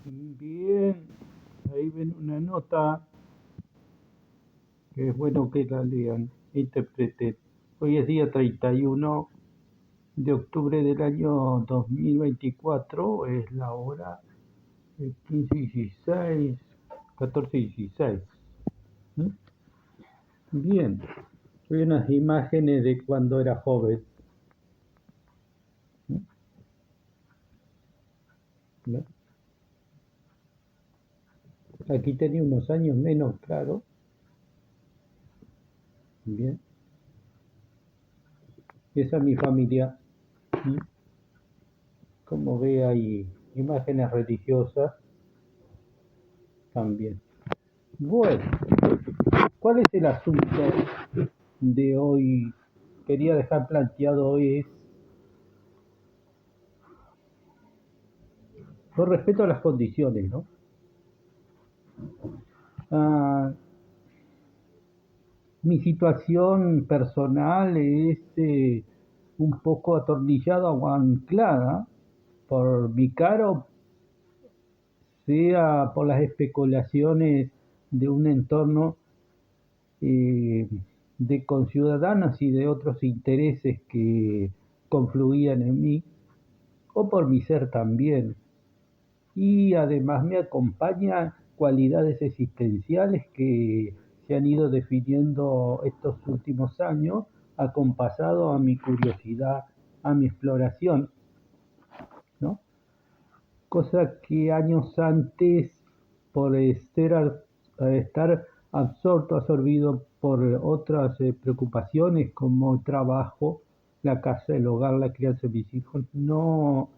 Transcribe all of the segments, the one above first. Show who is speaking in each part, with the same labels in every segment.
Speaker 1: Bien, ahí ven una nota que es bueno que la lean, interpreten. Hoy es día 31 de octubre del año 2024, es la hora 15:16, 14:16. ¿Mm? Bien, hay unas imágenes de cuando era joven. ¿Mm? ¿No? Aquí tenía unos años menos, claro. Bien, esa es mi familia. ¿Mm? Como ve, hay imágenes religiosas también. Bueno, ¿cuál es el asunto de hoy? Quería dejar planteado hoy es, con respecto a las condiciones, ¿no? Ah, mi situación personal es un poco atornillada o anclada por mi caro, sea por las especulaciones de un entorno eh, de conciudadanos y de otros intereses que confluían en mí, o por mi ser también. Y además me acompaña cualidades existenciales que se han ido definiendo estos últimos años, acompasado a mi curiosidad, a mi exploración, ¿no? Cosa que años antes, por estar absorbido por otras preocupaciones como el trabajo, la casa, el hogar, la crianza de mis hijos, no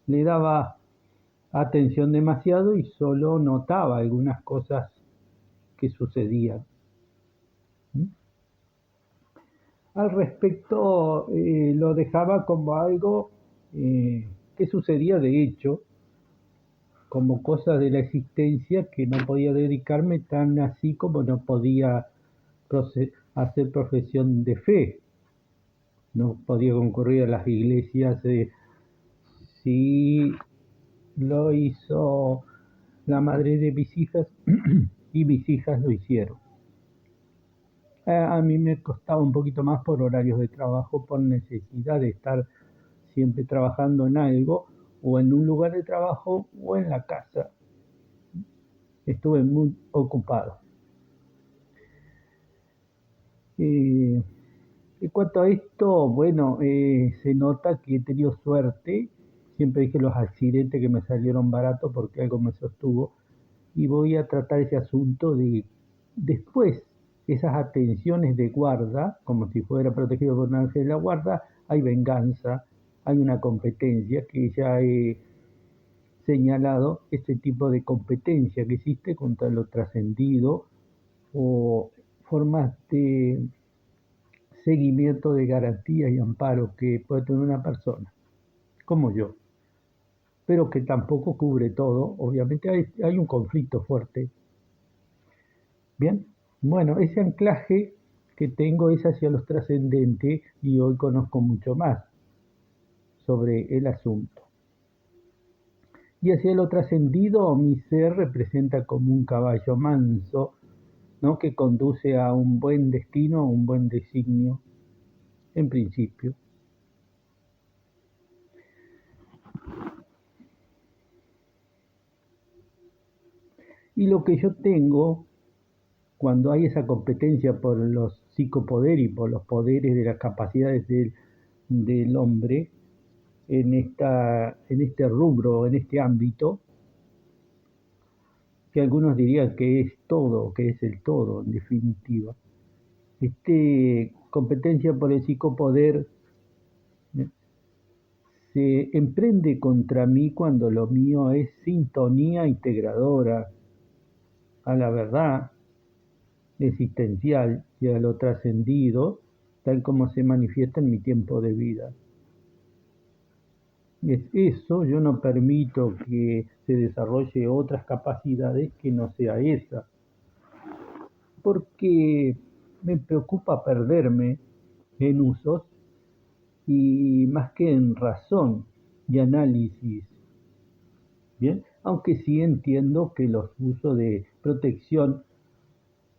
Speaker 1: le daba atención demasiado y solo notaba algunas cosas que sucedían. ¿Mm? Al respecto, lo dejaba como algo que sucedía de hecho, como cosas de la existencia que no podía dedicarme tan así como no podía hacer profesión de fe. No podía concurrir a las iglesias si lo hizo la madre de mis hijas y mis hijas lo hicieron. A mí me costaba un poquito más por horarios de trabajo, por necesidad de estar siempre trabajando en algo, o en un lugar de trabajo o en la casa. Estuve muy ocupado. Eh, en cuanto a esto, bueno, se nota que he tenido suerte. Siempre dije los accidentes que me salieron baratos porque algo me sostuvo. Y voy a tratar ese asunto de después, esas atenciones de guarda, como si fuera protegido por un ángel de la guarda, hay venganza, hay una competencia que ya he señalado, este tipo de competencia que existe contra lo trascendido o formas de seguimiento de garantía y amparo que puede tener una persona, como yo, pero que tampoco cubre todo. Obviamente hay un conflicto fuerte. Bien, bueno, ese anclaje que tengo es hacia los trascendentes y hoy conozco mucho más sobre el asunto. Y hacia lo trascendido, mi ser representa como un caballo manso, ¿no? Que conduce a un buen destino, a un buen designio, en principio. Y lo que yo tengo, cuando hay esa competencia por los psicopoderes y por los poderes de las capacidades del hombre en este rubro, en este ámbito, que algunos dirían que es todo, que es el todo, en definitiva. Competencia por el psicopoder eh, se emprende contra mí cuando lo mío es sintonía integradora a la verdad existencial y a lo trascendido, tal como se manifiesta en mi tiempo de vida. Es eso, yo no permito que se desarrolle otras capacidades que no sea esa, porque me preocupa perderme en usos y más que en razón y análisis Bien, aunque sí entiendo que los usos de protección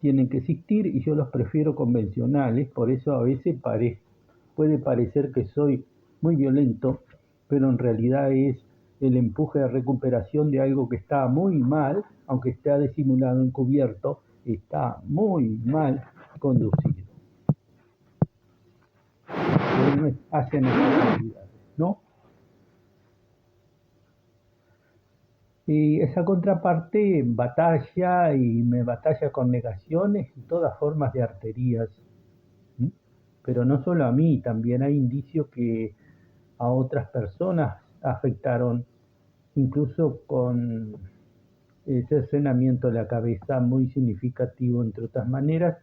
Speaker 1: tienen que existir y yo los prefiero convencionales, por eso a veces puede parecer que soy muy violento, pero en realidad es el empuje de recuperación de algo que está muy mal, aunque esté disimulado, encubierto, está muy mal conducido. Hacen actividades, ¿no? Y esa contraparte batalla y me batalla con negaciones y todas formas de arterías. ¿M? Pero no solo a mí, también hay indicios que a otras personas afectaron, incluso con cercenamiento de la cabeza muy significativo, entre otras maneras,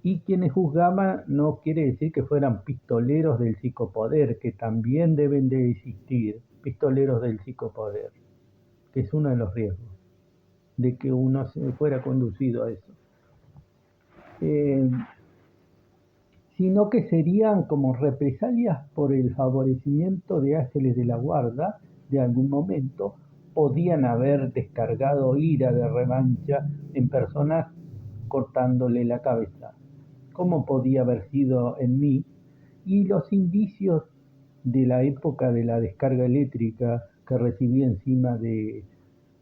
Speaker 1: y quienes juzgaban no quiere decir que fueran pistoleros del psicopoder, que también deben de existir pistoleros del psicopoder, que es uno de los riesgos de que uno se fuera conducido a eso. Eh, Sino que serían como represalias por el favorecimiento de ángeles de la guarda de algún momento, podían haber descargado ira de revancha en personas cortándole la cabeza, como podía haber sido en mí, y los indicios de la época de la descarga eléctrica que recibí encima de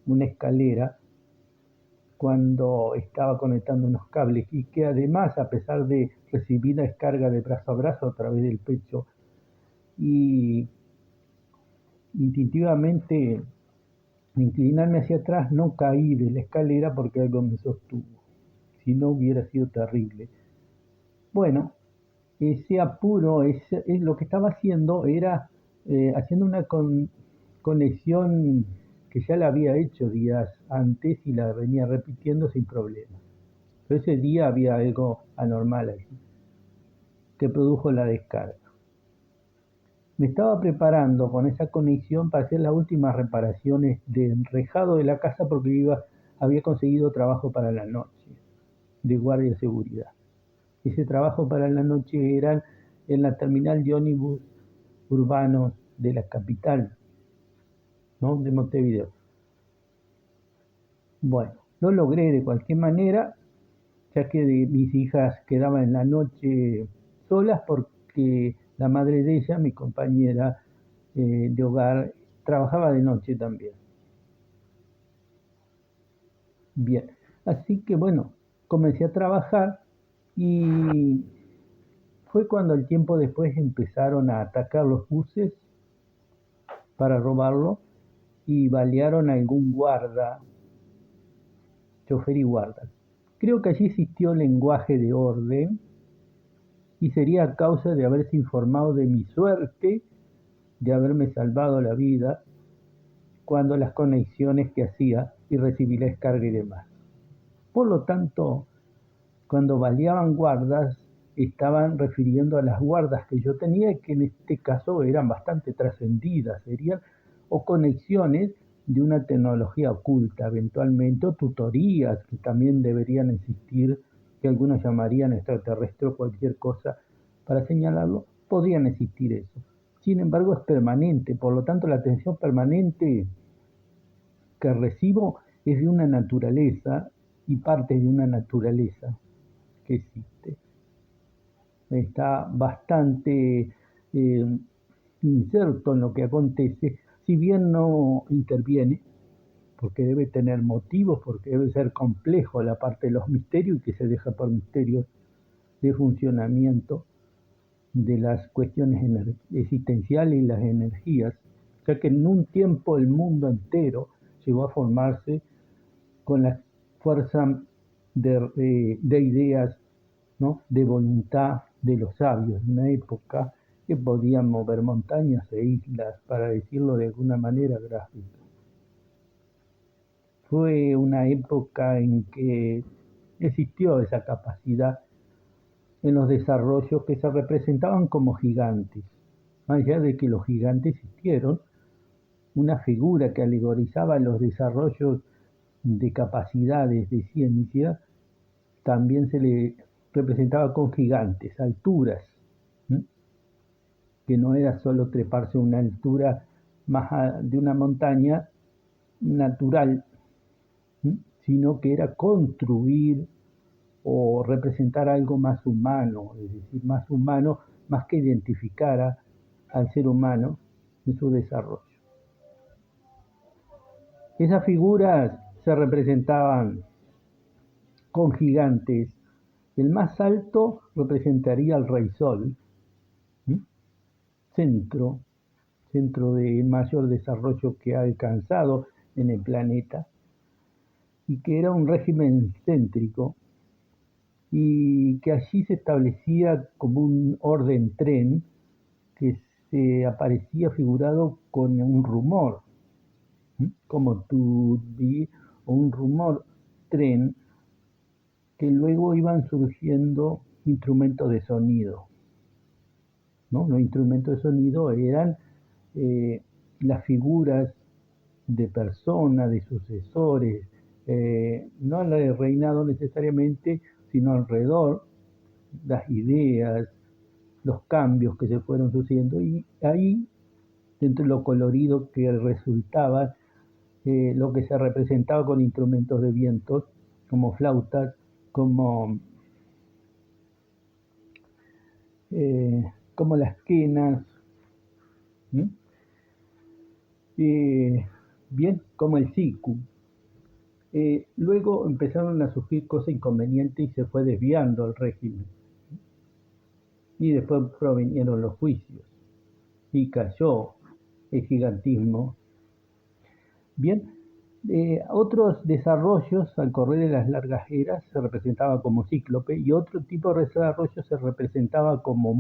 Speaker 1: una escalera cuando estaba conectando unos cables y que además, a pesar de recibir la descarga de brazo a brazo a través del pecho y instintivamente inclinarme hacia atrás, no caí de la escalera porque algo me sostuvo. Si no hubiera sido terrible. Bueno, ese apuro, es lo que estaba haciendo era haciendo una conexión que ya la había hecho días antes y la venía repitiendo sin problema. Pero ese día había algo anormal allí, que produjo la descarga. Me estaba preparando con esa conexión para hacer las últimas reparaciones de enrejado de la casa porque había conseguido trabajo para la noche, de guardia de seguridad. Ese trabajo para la noche era en la terminal de ómnibus urbanos de la capital, ¿no? De Montevideo. Bueno, lo logré de cualquier manera, ya que mis hijas quedaban en la noche solas porque la madre de ella, mi compañera de hogar, trabajaba de noche también. Bien, así que bueno, comencé a trabajar y fue cuando al tiempo después empezaron a atacar los buses para robarlo y balearon a algún guarda, chofer y guarda. Creo que allí existió lenguaje de orden y sería a causa de haberse informado de mi suerte, de haberme salvado la vida cuando las conexiones que hacía y recibí la descarga y demás. Por lo tanto, cuando baleaban guardas, estaban refiriendo a las guardas que yo tenía, que en este caso eran bastante trascendidas, serían o conexiones de una tecnología oculta, eventualmente, o tutorías que también deberían existir, que algunos llamarían extraterrestre o cualquier cosa para señalarlo, podrían existir eso. Sin embargo, es permanente, por lo tanto, la atención permanente que recibo es de una naturaleza y parte de una naturaleza que existe. Está bastante inserto en lo que acontece, si bien no interviene, porque debe tener motivos, porque debe ser complejo la parte de los misterios y que se deja por misterios de funcionamiento de las cuestiones existenciales y las energías, ya que en un tiempo el mundo entero llegó a formarse con la fuerza de ideas, ¿no? De voluntad de los sabios, de una época que podían mover montañas e islas, para decirlo de alguna manera gráfica. Fue una época en que existió esa capacidad en los desarrollos que se representaban como gigantes. Más allá de que los gigantes existieron, una figura que alegorizaba los desarrollos de capacidades de ciencia también se le representaba con gigantes, alturas, ¿m? Que no era solo treparse a una altura más de una montaña natural, sino que era construir o representar algo más humano, es decir, más humano, más que identificara al ser humano en su desarrollo. Esas figuras se representaban con gigantes. El más alto representaría al Rey Sol, centro de mayor desarrollo que ha alcanzado en el planeta, y que era un régimen céntrico, y que allí se establecía como un orden tren que se aparecía figurado con un rumor, como turbí o un rumor tren, que luego iban surgiendo instrumentos de sonido, ¿no? Los instrumentos de sonido eran las figuras de personas, de sucesores, no en el reinado necesariamente, sino alrededor, las ideas, los cambios que se fueron sucediendo, y ahí, dentro de lo colorido que resultaba, lo que se representaba con instrumentos de vientos, como flautas, como las quenas, bien, como el siku. Luego empezaron a surgir cosas inconvenientes y se fue desviando el régimen. Y después provinieron los juicios y cayó el gigantismo. Bien, otros desarrollos al correr de las largas eras se representaba como cíclope, y otro tipo de desarrollo se representaba como